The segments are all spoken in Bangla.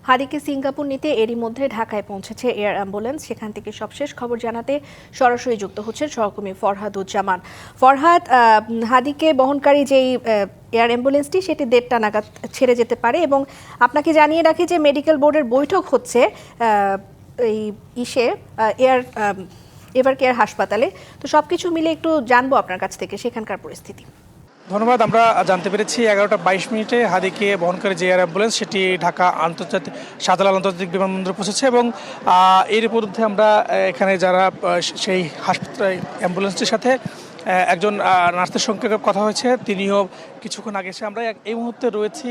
হাদিকে সিঙ্গাপুর নিতে এরই মধ্যে ঢাকায় পৌঁছেছে এয়ার অ্যাম্বুলেন্স। সেখান থেকে সবশেষ খবর জানাতে সরাসরি যুক্ত হচ্ছেন সহকর্মী ফরহাদুজ্জামান। ফরহাদ, হাদিকে বহনকারী যেই এয়ার অ্যাম্বুলেন্সটি সেটি 1:30 নাগাদ ছেড়ে যেতে পারে এবং আপনাকে জানিয়ে রাখি যে মেডিকেল বোর্ডের বৈঠক হচ্ছে এই এভার কেয়ার হাসপাতালে। তো সবকিছু মিলে একটু জানবো আপনার কাছ থেকে সেখানকার পরিস্থিতি। ধন্যবাদ। আমরা জানতে পেরেছি 11:22 হাদিকে বহনকারী যে এয়ার অ্যাম্বুলেন্স সেটি ঢাকা শাহজালাল আন্তর্জাতিক বিমানবন্দরে পৌঁছেছে এবং এর মধ্যে আমরা এখানে যারা সেই হাসপাতাল অ্যাম্বুলেন্সটির সাথে একজন নার্সের সঙ্গে কথা হয়েছে, তিনিও কিছুক্ষণ আগে এসে আমরা এই মুহূর্তে রয়েছি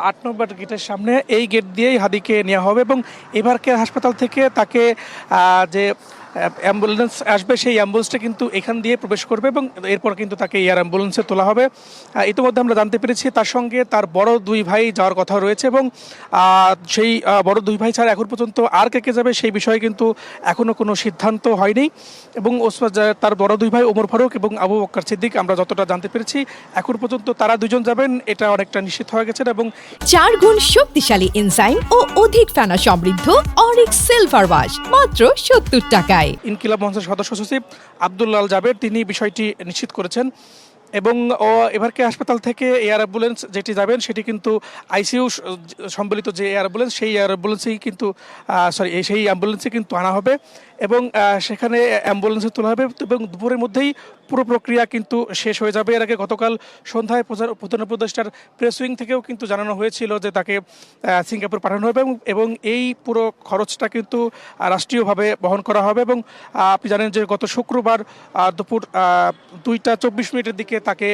8 নম্বর গেটের সামনে। এই গেট দিয়েই হাদিকে নেওয়া হবে এবং এভার কেয়ার হাসপাতাল থেকে তাকে যে অ্যাম্বুলেন্স আসবে সেই অ্যাম্বুলেন্সটা কিন্তু এখান দিয়ে প্রবেশ করবে এবং এরপর কিন্তু তাকে এয়ার অ্যাম্বুলেন্সে তোলা হবে। ইতিমধ্যে আমরা জানতে পেরেছি তার সঙ্গে তার বড় দুই ভাই যাওয়ার কথা রয়েছে এবং সেই বড় দুই ভাই ছাড়া এখন পর্যন্ত আর কে যাবে সেই বিষয়ে কিন্তু এখনও কোনো সিদ্ধান্ত হয়নি এবং তার বড় দুই ভাই ওমর ফারুক এবং আবু বকর সিদ্দিক, আমরা যতটা জানতে পেরেছি এখন পর্যন্ত তারা দুজন যাবেন এটা অনেকটা নিশ্চিত হয়ে গেছে। এবং 4 গুণ শক্তিশালী এনজাইম ও অধিক ফেনা সমৃদ্ধ অরিক সিলভার ওয়াশ মাত্র 70 টাকায়। ইনকিলাব মঞ্চের সদস্য সচিব আব্দুল্লাল জাবের তিনি বিষয়টি নিশ্চিত করেছেন এবং এভার কেয়ার হাসপাতাল থেকে এয়ার অ্যাম্বুলেন্স যেটি যাবেন সেটি কিন্তু আইসিইউ সম্বলিত যে এয়ার অ্যাম্বুলেন্স সেই এয়ার অ্যাম্বুলেন্সেই কিন্তু সেই অ্যাম্বুলেন্সে কিন্তু আনা হবে এবং সেখানে অ্যাম্বুলেন্সে তোলা হবে এবং দুপুরের মধ্যেই পুরো প্রক্রিয়া কিন্তু শেষ হয়ে যাবে। এর আগে গতকাল সন্ধ্যায় প্রধান উপদেষ্টার প্রেস উইং থেকেও কিন্তু জানানো হয়েছিল যে তাকে সিঙ্গাপুর পাঠানো হবে এবং এই পুরো খরচটা কিন্তু রাষ্ট্রীয়ভাবে বহন করা হবে এবং আপনি জানেন যে গত শুক্রবার দুপুর 2:24 দিকে তাকে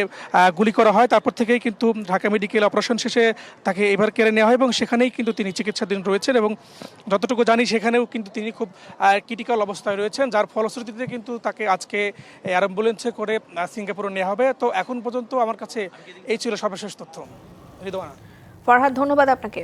গুলি করা হয়। তারপর থেকেই কিন্তু ঢাকা মেডিকেল অপারেশন শেষে তাকে এভার কেয়ারে নেওয়া হয় এবং সেখানেই কিন্তু তিনি চিকিৎসাধীন রয়েছেন এবং যতটুকু জানি সেখানেও কিন্তু তিনি খুব ক্রিটিক্যাল অবস্থায় রয়েছেন, যার ফলশ্রুতিতে কিন্তু তাকে আজকে এয়ার অ্যাম্বুলেন্সে করে সিঙ্গাপুরে নেওয়া হবে। তো এখন পর্যন্ত আমার কাছে এই ছিল সর্বশেষ তথ্য। ফরহাদ, ধন্যবাদ আপনাকে।